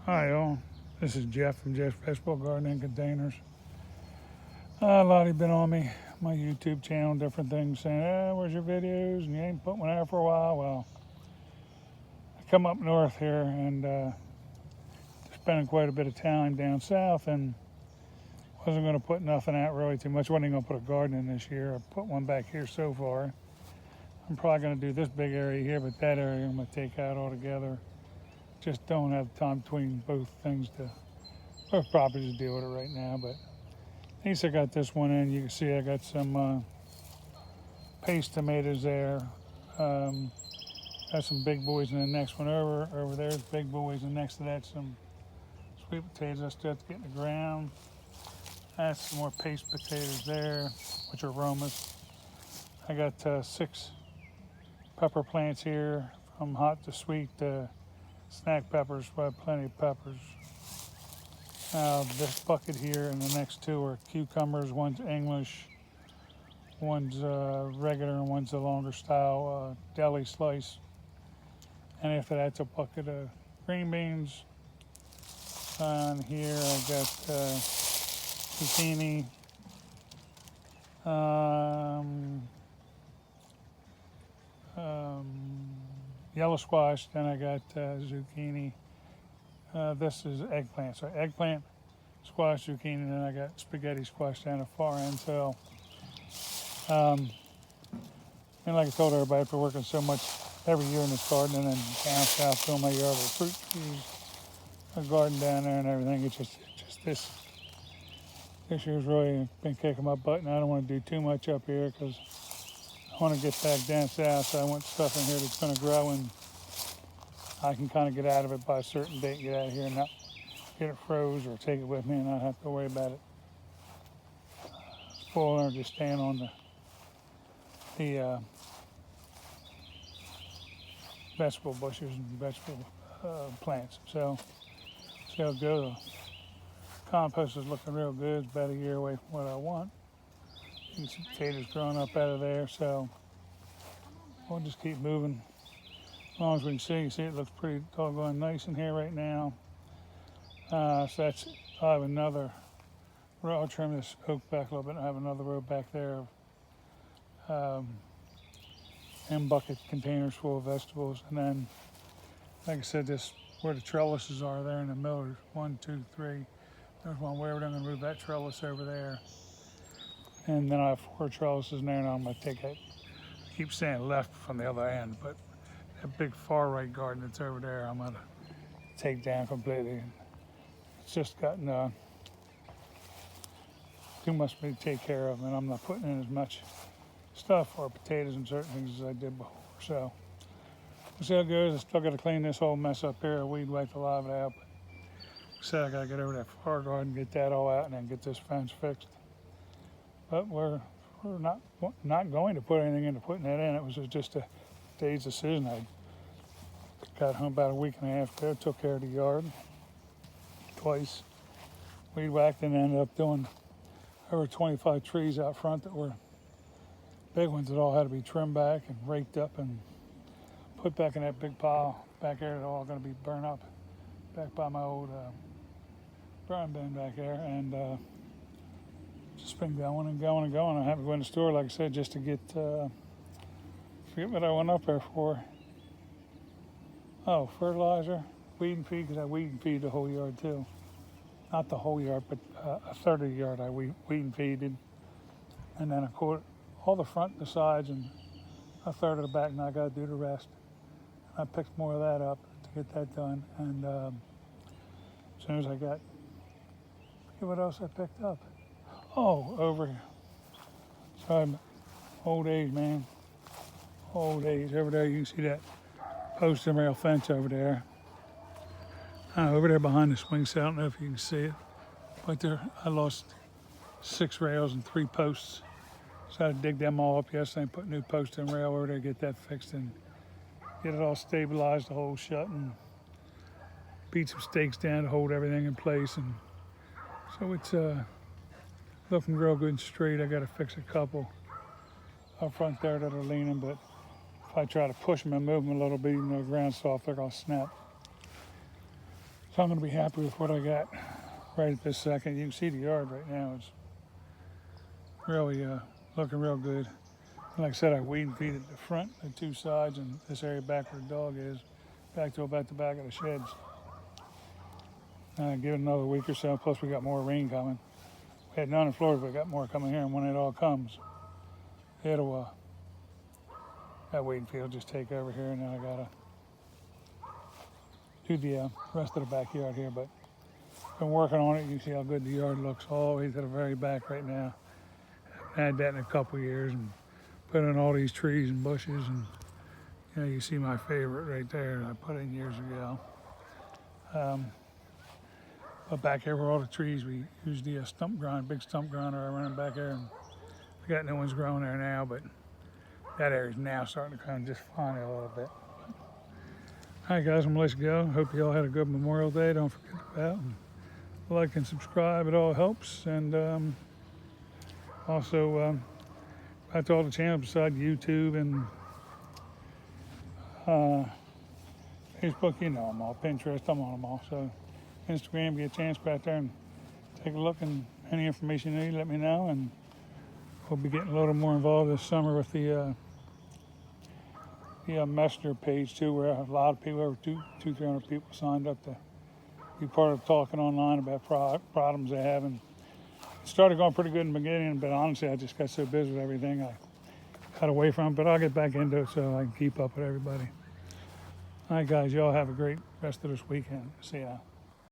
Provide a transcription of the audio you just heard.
Hi all, this is Jeff from Jeff's Vegetable Garden and Containers. A lot of you been on me, my YouTube channel, different things, saying, where's your videos? And you ain't put one out for a while. Well, I come up north here and spending quite a bit of time down south and wasn't going to put nothing out really too much. Wasn't going to put a garden in this year. I put one back here so far. I'm probably going to do this big area here, but that area I'm going to take out altogether. Just don't have time between both things to, both properties to deal with it right now, but at least I got this one in. You can see I got some paste tomatoes there. Got some big boys in the next one over. Over there's big boys, and next to that some sweet potatoes I still have to get in the ground. That's some more paste potatoes there, which are Romas. I got 6 pepper plants here, from hot to sweet to snack peppers. So I have plenty of peppers. This bucket here and the next 2 are cucumbers. One's English, one's regular, and one's a longer style deli slice. And after that's a bucket of green beans. On here I got zucchini, yellow squash. Then I got zucchini. This is eggplant. So eggplant, squash, zucchini, and then I got spaghetti squash down the far end. So, and like I told everybody, after working so much every year in this garden and then down south filling my yard with fruit trees, a garden down there and everything, it's just this year's really been kicking my butt, and I don't want to do too much up here because I want to get back down south. So I want stuff in here that's going to grow and I can kind of get out of it by a certain date, get out of here and not get it froze or take it with me and not have to worry about it spoiling or just staying on the vegetable bushes and vegetable plants. So see how it goes. The compost is looking real good. It's about a year away from what I want. You can see potatoes growing up out of there, so we'll just keep moving. As long as we can see, you see it looks pretty doggone nice in here right now. So that's, I have another row. I'll trim this oak back a little bit. I have another row back there of and bucket containers full of vegetables. And then, like I said, this where the trellises are there in the middle. There's 1, 2, 3. There's one way. We're going to move that trellis over there. And then I have 4 trellises in there, and I'm going to take that. I keep saying left from the other end, but that big far right garden that's over there, I'm going to take down completely. It's just gotten too much for me to take care of, and I'm not putting in as much stuff or potatoes and certain things as I did before. So we'll see how it goes. I still got to clean this whole mess up here. I weed wiped a lot of it out. But like I said, I got to get over that far garden, get that all out, and then get this fence fixed. But we're not going to put anything into putting that in. It was just a day's decision. I got home about a week and a half ago, took care of the yard twice, weed whacked, and ended up doing over 25 trees out front that were big ones that all had to be trimmed back and raked up and put back in that big pile back there. They're all going to be burned up back by my old burn bin back there, and just been going and going and going. I haven't gone to the store, like I said, just to get forget what I went up there for. Oh, fertilizer, weed and feed, because I weed and feed the whole yard too. Not the whole yard, but a third of the yard I weed and feeded. And then a quarter, all the front and the sides, and a third of the back, and I got to do the rest. I picked more of that up to get that done. And as soon as I got, forget what else I picked up. Oh, over here. Sorry, old age, man. Old age. Over there, you can see that post and rail fence over there. Over there behind the swing set, I don't know if you can see it, but there I lost 6 rails and 3 posts. So I had to dig them all up yesterday and put new post and rail over there, get that fixed and get it all stabilized, the hole shut, and beat some stakes down to hold everything in place. And so it's looking real good and straight. I got to fix a couple up front there that are leaning, but if I try to push them and move them a little bit, even though the ground's soft, they're going to snap. So I'm going to be happy with what I got right at this second. You can see the yard right now is really looking real good. Like I said, I weed and feed at the front, the two sides, and this area back where the dog is, back to about the back of the sheds. Give it another week or so, plus we got more rain coming. We had none in Florida, but we got more coming here, and when it all comes, it'll, that weed and feed will just take over here, and then I gotta do the rest of the backyard here, but been working on it. You can see how good the yard looks all the way to the very back right now. Haven't had that in a couple years, and put in all these trees and bushes, and you see my favorite right there that I put in years ago. But back here where all the trees, we use the stump grinder, big stump grinder I run back there, and we got new ones growing there now, but that area's now starting to kind of just fine a little bit. All right, guys, I'm gonna let you go. Hope you all had a good Memorial Day. Don't forget about like and subscribe; it all helps. And also, back to all the channels beside YouTube and Facebook. You know them all. Pinterest, I'm on them all. So Instagram, get a chance back there and take a look. And any information you need, let me know. And we'll be getting a little more involved this summer with the Messenger page too, where a lot of people, over 200-300 people signed up to be part of talking online about problems they have. And it started going pretty good in the beginning, but honestly, I just got so busy with everything, I got away from it. But I'll get back into it so I can keep up with everybody. All right, guys, y'all have a great rest of this weekend. See ya.